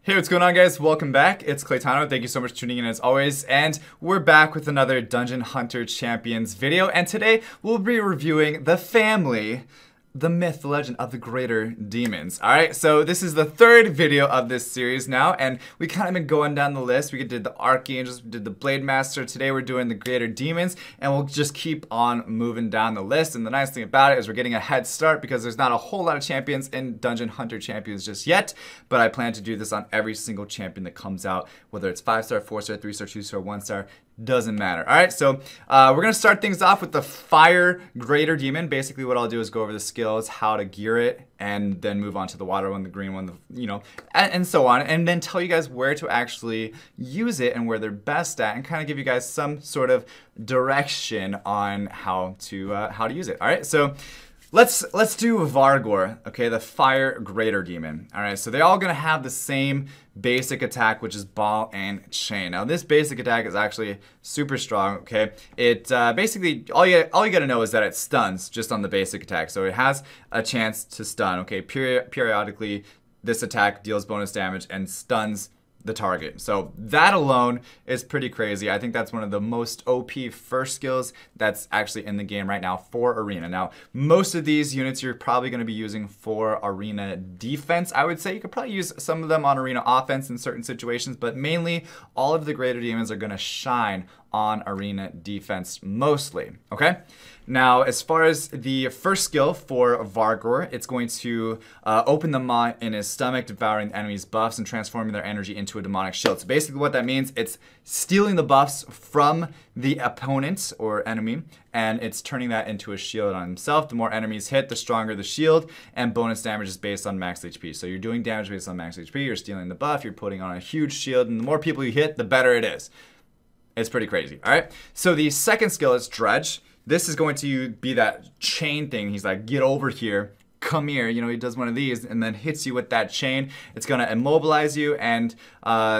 Hey, what's going on, guys? Welcome back. It's Claytano. Thank you so much for tuning in as always. And we're back with another Dungeon Hunter Champions video. And today we'll be reviewing the family, the myth, the legend of the greater demons. Alright, so this is the third video of this series now, and we kind of been going down the list. We did the Archangels, we did the Blade Master. Today we're doing the greater demons, and we'll just keep on moving down the list. And the nice thing about it is we're getting a head start because there's not a whole lot of champions in Dungeon Hunter Champions just yet, but I plan to do this on every single champion that comes out, whether it's 5-star, 4-star, 3-star, 2-star, 1-star. Doesn't matter. All right, so we're going to start things off with the Fire Greater Demon. Basically, what I'll do is go over the skills, how to gear it, and then move on to the water one, the green one, and so on. And then tell you guys where to actually use it and where they're best at, and kind of give you guys some sort of direction on how to use it. All right, so let's do Vargor, okay, the Fire Greater Demon. All right, so they're all gonna have the same basic attack, which is Ball and Chain. Now, this basic attack is actually super strong, okay? It basically, all you gotta know is that it stuns just on the basic attack. So it has a chance to stun, okay? Periodically, this attack deals bonus damage and stuns the target. So that alone is pretty crazy. I think that's one of the most OP first skills that's actually in the game right now for Arena. Now, most of these units you're probably going to be using for Arena defense. I would say you could probably use some of them on Arena offense in certain situations, but mainly all of the greater demons are going to shine on Arena defense mostly, okay? Now, as far as the first skill for Vargor, it's going to open the maw in his stomach, devouring the enemy's buffs and transforming their energy into a demonic shield. So basically what that means, it's stealing the buffs from the opponent or enemy, and it's turning that into a shield on himself. The more enemies hit, the stronger the shield, and bonus damage is based on max HP. So you're doing damage based on max HP, you're stealing the buff, you're putting on a huge shield, and the more people you hit, the better it is. It's pretty crazy, all right? So the second skill is Dredge. This is going to be that chain thing. He's like, get over here, come here. You know, he does one of these and then hits you with that chain. It's going to immobilize you and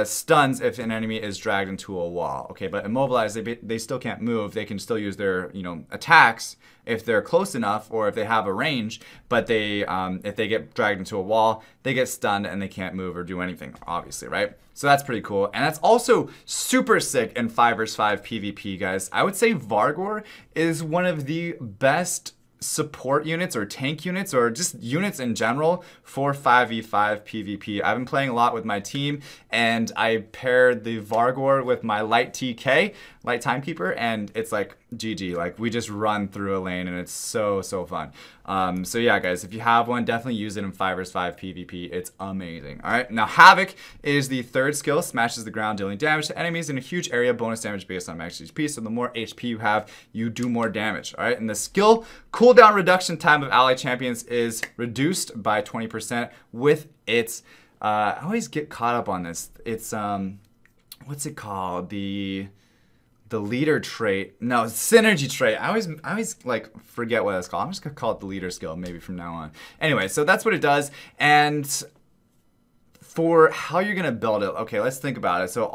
stuns if an enemy is dragged into a wall. Okay, but immobilized, they still can't move. They can still use their, attacks if they're close enough or if they have a range, but they if they get dragged into a wall, they get stunned and they can't move or do anything, obviously, right? So that's pretty cool. And that's also super sick in 5 vs 5 PvP, guys. I would say Vargor is one of the best support units or tank units or just units in general for 5v5 PvP. I've been playing a lot with my team and I paired the Vargor with my light TK, light timekeeper, and it's like GG. Like, we just run through a lane and it's so fun. So yeah, guys, if you have one, definitely use it in 5 vs 5 PvP. It's amazing. All right, now Havoc is the third skill, smashes the ground, dealing damage to enemies in a huge area, bonus damage based on max HP. So the more HP you have, you do more damage. All right, and the skill cooldown reduction time of ally champions is reduced by 20% with its I always get caught up on this. It's what's it called? The leader trait. No, synergy trait. I always like forget what it's called. I'm just gonna call it the leader skill maybe from now on. Anyway, so that's what it does. And for how you're gonna build it, okay, let's think about it. So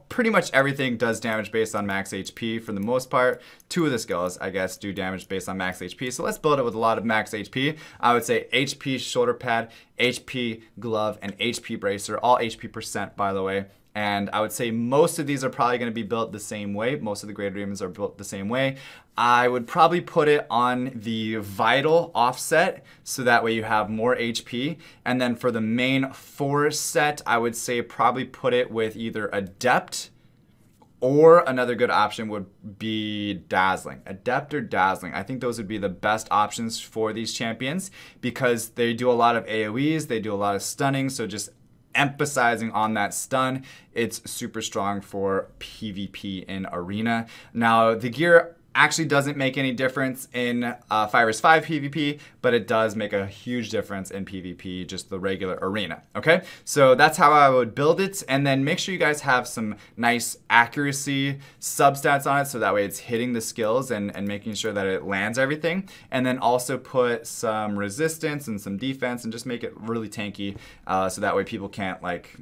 pretty much everything does damage based on max HP for the most part. 2 of the skills, I guess, do damage based on max HP. So let's build it with a lot of max HP. I would say HP shoulder pad, HP glove, and HP bracer, all HP percent, by the way. And I would say most of these are probably going to be built the same way. Most of the greater demons are built the same way. I would probably put it on the vital offset so that way you have more HP. And then for the main 4 set, I would say probably put it with either Adept, or another good option would be Dazzling. Adept or Dazzling. I think those would be the best options for these champions because they do a lot of AoEs, they do a lot of stunning, so just emphasizing on that stun, it's super strong for PvP in Arena. Now, the gear actually doesn't make any difference in 5 vs 5 PvP, but it does make a huge difference in PvP, just the regular Arena, okay? So that's how I would build it, and then make sure you guys have some nice accuracy substats on it, so that way it's hitting the skills and making sure that it lands everything, and then also put some resistance and some defense and just make it really tanky, so that way people can't, like,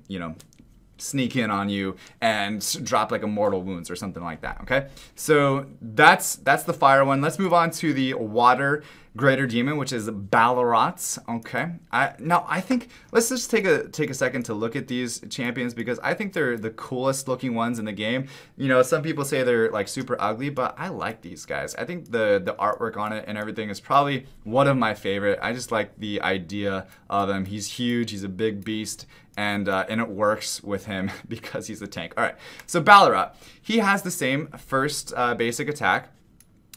sneak in on you and drop like a mortal wounds or something like that, okay? So that's the fire one. Let's move on to the water Greater Demon, which is Bala Rots. Okay. Now I think let's just take a second to look at these champions because I think they're the coolest looking ones in the game. You know, some people say they're like super ugly, but I like these guys. I think the artwork on it and everything is probably one of my favorite. I just like the idea of him. He's huge. He's a big beast. And it works with him because he's a tank. All right, so Balor, he has the same first basic attack.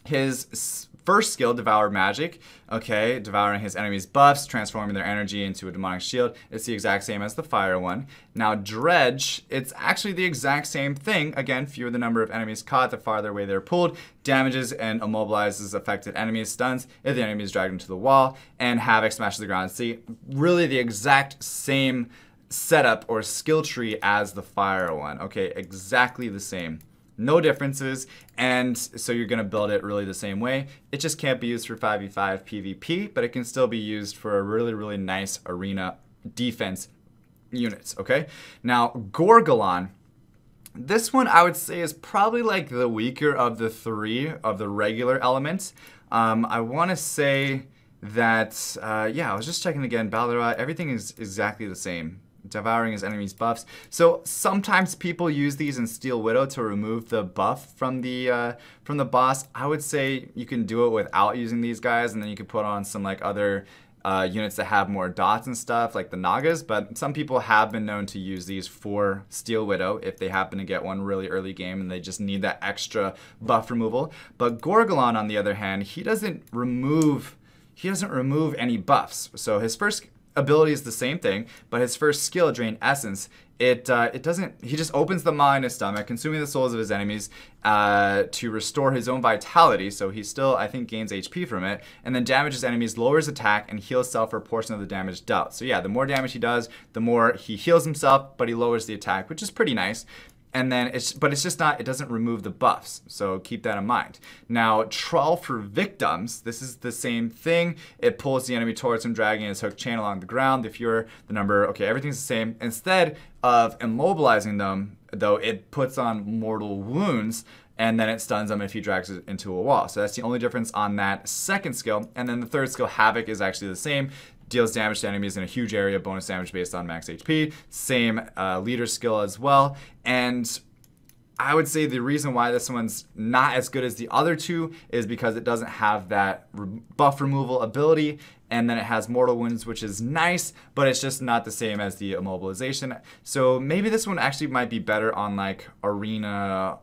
His first skill, Devour Magic, okay, devouring his enemies' buffs, transforming their energy into a demonic shield. It's the exact same as the fire one. Now, Dredge, it's actually the exact same thing. Again, fewer the number of enemies caught, the farther away they're pulled. Damages and immobilizes affected enemies, stuns if the enemy is dragged into the wall, and Havoc smashes the ground. See, really the exact same setup or skill tree as the fire one. Okay, exactly the same. No differences, and so you're going to build it really the same way. It just can't be used for 5v5 PvP, but it can still be used for a really, really nice arena defense units, okay? Now, Gorga Lon, this one I would say is probably like the weaker of the three of the regular elements. I want to say that, yeah, I was just checking again, Balor, everything is exactly the same. Devouring his enemies' buffs. So sometimes people use these in Steel Widow to remove the buff from the boss. I would say you can do it without using these guys, and then you can put on some like other units that have more dots and stuff, like the Nagas. But some people have been known to use these for Steel Widow if they happen to get one really early game and they just need that extra buff removal. But Gorga Lon, on the other hand, he doesn't remove any buffs. So his first ability is the same thing, but his first skill, Drain Essence, it doesn't, he just opens the maw in his stomach, consuming the souls of his enemies to restore his own vitality, so he still, I think, gains HP from it, and then damages enemies, lowers attack, and heals self for a portion of the damage dealt. So yeah, the more damage he does, the more he heals himself, but he lowers the attack, which is pretty nice. And then it's just not, it doesn't remove the buffs. So keep that in mind. Now, Trawl for Victims, this is the same thing. It pulls the enemy towards him, dragging his hook chain along the ground. The fewer the number, okay, everything's the same. Instead of immobilizing them, though, it puts on mortal wounds, and then it stuns them if he drags it into a wall. So that's the only difference on that second skill. And then the third skill, Havoc, is actually the same. Deals damage to enemies in a huge area, bonus damage based on max HP. Same leader skill as well. And I would say the reason why this one's not as good as the other two is because it doesn't have that buff removal ability, and then it has mortal wounds, which is nice, but it's just not the same as the immobilization. So maybe this one actually might be better on like arena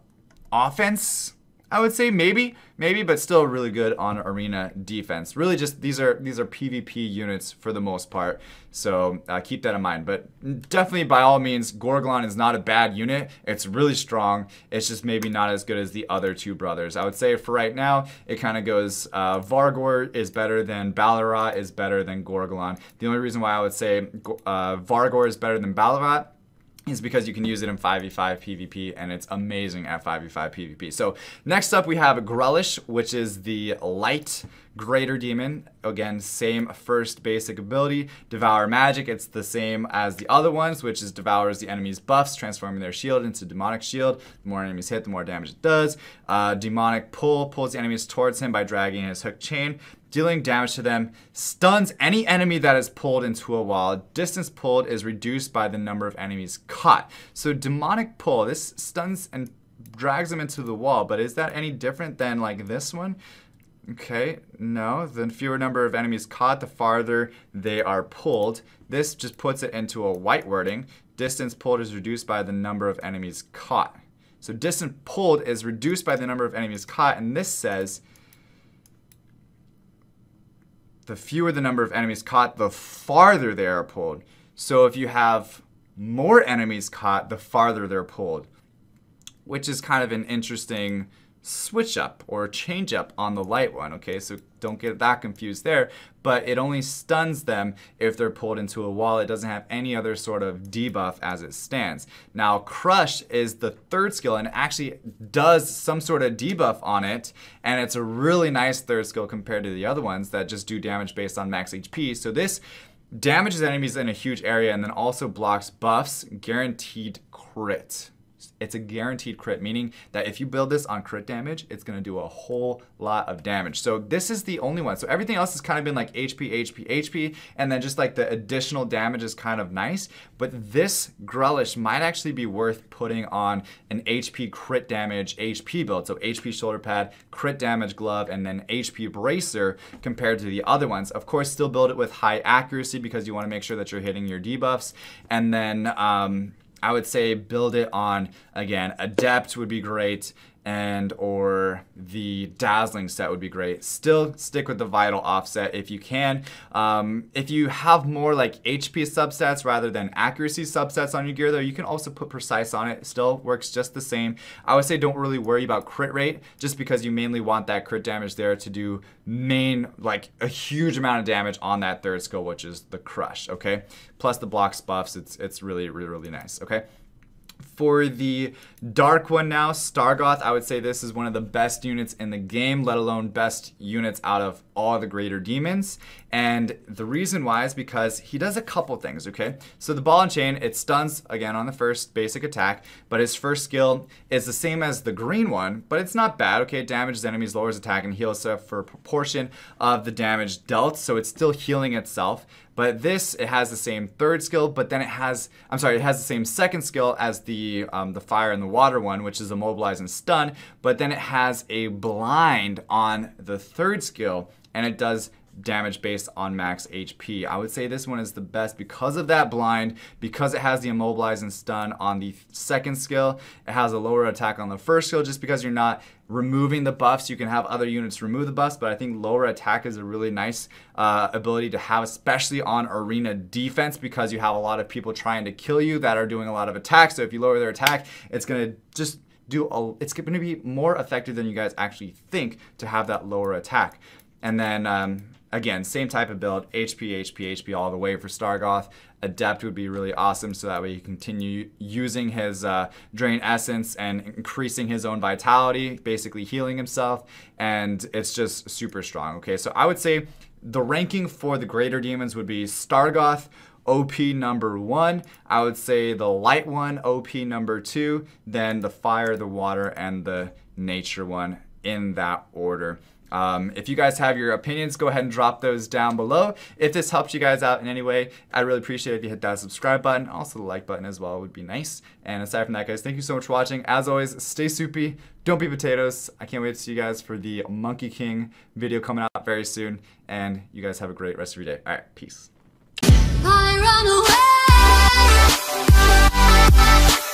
offense. I would say maybe, but still really good on arena defense. Really just, these are PvP units for the most part, so keep that in mind. But definitely, by all means, Gorga Lon is not a bad unit. It's really strong. It's just maybe not as good as the other two brothers. I would say for right now, it kind of goes, Vargor is better than Balor, is better than Gorga Lon. The only reason why I would say Vargor is better than Balor is because you can use it in 5v5 PvP, and it's amazing at 5v5 PvP. So next up we have Grellish, which is the light Greater Demon. Again, same first basic ability. Devour Magic, it's the same as the other ones, which is devours the enemy's buffs, transforming their shield into demonic shield. The more enemies hit, the more damage it does. Demonic Pull pulls the enemies towards him by dragging his hook chain, dealing damage to them. Stuns any enemy that is pulled into a wall. Distance pulled is reduced by the number of enemies caught. So Demonic Pull, this stuns and drags them into the wall, but is that any different than like this one? Okay, no, the fewer number of enemies caught, the farther they are pulled. This just puts it into a white wording. Distance pulled is reduced by the number of enemies caught. So distance pulled is reduced by the number of enemies caught, and this says the fewer the number of enemies caught, the farther they are pulled. So if you have more enemies caught, the farther they're pulled, which is kind of an interesting switch up or change up on the light one, okay? So don't get that confused there, but it only stuns them if they're pulled into a wall. It doesn't have any other sort of debuff as it stands. Now, Crush is the third skill and actually does some sort of debuff on it, and it's a really nice third skill compared to the other ones that just do damage based on max HP. So this damages enemies in a huge area and then also blocks buffs, guaranteed crit. It's a guaranteed crit, meaning that if you build this on crit damage, it's gonna do a whole lot of damage. So this is the only one. So everything else has kind of been like HP, HP, HP, and then just like the additional damage is kind of nice. But this Grellish might actually be worth putting on an HP crit damage HP build. So HP shoulder pad, crit damage glove, and then HP bracer compared to the other ones. Of course, still build it with high accuracy because you want to make sure that you're hitting your debuffs. And then I would say build it on, again, Adept would be great, and or the Dazzling set would be great. Still stick with the Vital offset if you can. If you have more like HP subsets rather than accuracy subsets on your gear though, you can also put Precise on it. It still works just the same. I would say don't really worry about crit rate just because you mainly want that crit damage there to do like a huge amount of damage on that third skill, which is the Crush, okay? Plus the blocks buffs, it's really, really, really nice, okay? For the dark one now, Stargoth, I would say this is one of the best units in the game, let alone best units out of all the greater demons. And the reason why is because he does a couple things, okay? So the Ball and Chain, it stuns, again, on the first basic attack, but his first skill is the same as the green one, but it's not bad, okay? It damages enemies, lowers attack, and heals for a proportion of the damage dealt, so it's still healing itself. But this, it has the same third skill, but then it has the same second skill as the fire and the water one, which is immobilize and stun, but then it has a blind on the third skill, and it does damage based on max HP. I would say this one is the best because of that blind, because it has the immobilize and stun on the second skill. It has a lower attack on the first skill just because you're not removing the buffs. You can have other units remove the buffs, but I think lower attack is a really nice ability to have, especially on arena defense, because you have a lot of people trying to kill you that are doing a lot of attacks. So if you lower their attack, it's gonna just it's gonna be more effective than you guys actually think to have that lower attack. And then again, same type of build, HP, HP, HP all the way for Stargoth. Adept would be really awesome, so that way you continue using his Drain Essence and increasing his own vitality, basically healing himself, and it's just super strong, okay? So I would say the ranking for the greater demons would be Stargoth, OP number 1. I would say the light one, OP number 2, then the fire, the water, and the nature one in that order. If you guys have your opinions, go ahead and drop those down below. If this helped you guys out in any way, I'd really appreciate it if you hit that subscribe button. Also the like button as well would be nice. And aside from that, guys, thank you so much for watching. As always, stay soupy, don't be potatoes. I can't wait to see you guys for the Monkey King video coming out very soon. And you guys have a great rest of your day. All right, peace. I run away.